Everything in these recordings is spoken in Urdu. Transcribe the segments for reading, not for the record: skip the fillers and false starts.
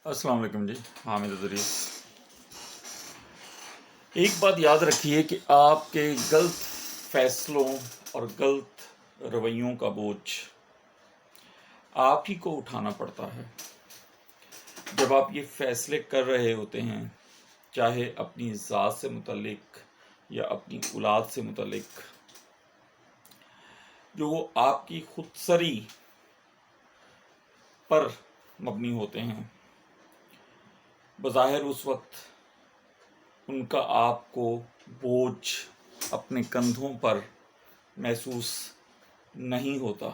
السلام علیکم جی، حامد ادریس۔ ایک بات یاد رکھیے کہ آپ کے غلط فیصلوں اور غلط رویوں کا بوجھ آپ ہی کو اٹھانا پڑتا ہے۔ جب آپ یہ فیصلے کر رہے ہوتے ہیں، چاہے اپنی ذات سے متعلق یا اپنی اولاد سے متعلق، جو وہ آپ کی خود سری پر مبنی ہوتے ہیں، بظاہر اس وقت ان کا آپ کو بوجھ اپنے کندھوں پر محسوس نہیں ہوتا،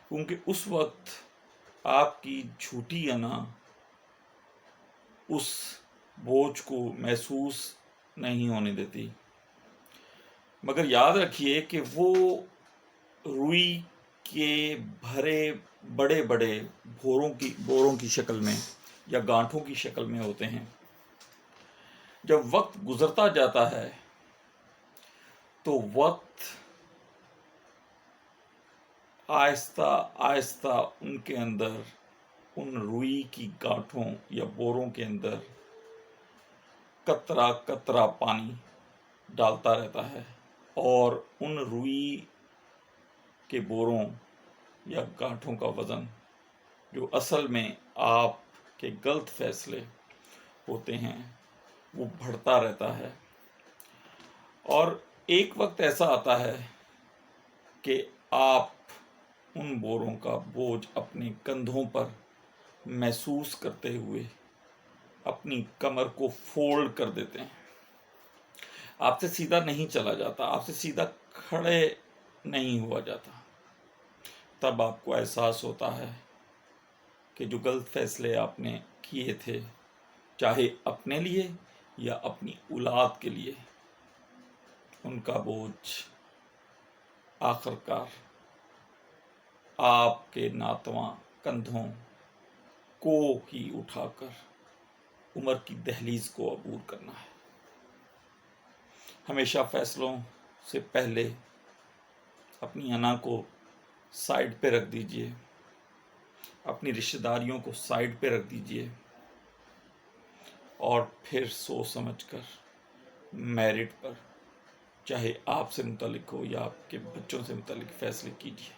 کیونکہ اس وقت آپ کی جھوٹی انا اس بوجھ کو محسوس نہیں ہونے دیتی۔ مگر یاد رکھیے کہ وہ روئی کے بھرے بڑے بڑے بوروں کی شکل میں یا گانٹھوں کی شکل میں ہوتے ہیں۔ جب وقت گزرتا جاتا ہے تو وقت آہستہ آہستہ ان کے اندر، ان روئی کی گانٹھوں یا بوروں کے اندر قطرہ قطرہ پانی ڈالتا رہتا ہے، اور ان روئی کے بوروں یا گانٹھوں کا وزن، جو اصل میں آپ کے غلط فیصلے ہوتے ہیں، وہ بڑھتا رہتا ہے۔ اور ایک وقت ایسا آتا ہے کہ آپ ان بوروں کا بوجھ اپنے کندھوں پر محسوس کرتے ہوئے اپنی کمر کو فولڈ کر دیتے ہیں۔ آپ سے سیدھا نہیں چلا جاتا، آپ سے سیدھا کھڑے نہیں ہوا جاتا۔ تب آپ کو احساس ہوتا ہے کہ جو غلط فیصلے آپ نے کیے تھے، چاہے اپنے لیے یا اپنی اولاد کے لیے، ان کا بوجھ آخر کار آپ کے ناتواں کندھوں کو ہی اٹھا کر عمر کی دہلیز کو عبور کرنا ہے۔ ہمیشہ فیصلوں سے پہلے اپنی انا کو سائیڈ پہ رکھ دیجئے، اپنی رشتہ داریوں کو سائیڈ پہ رکھ دیجئے، اور پھر سوچ سمجھ کر میرٹ پر، چاہے آپ سے متعلق ہو یا آپ کے بچوں سے متعلق، فیصلے کیجئے۔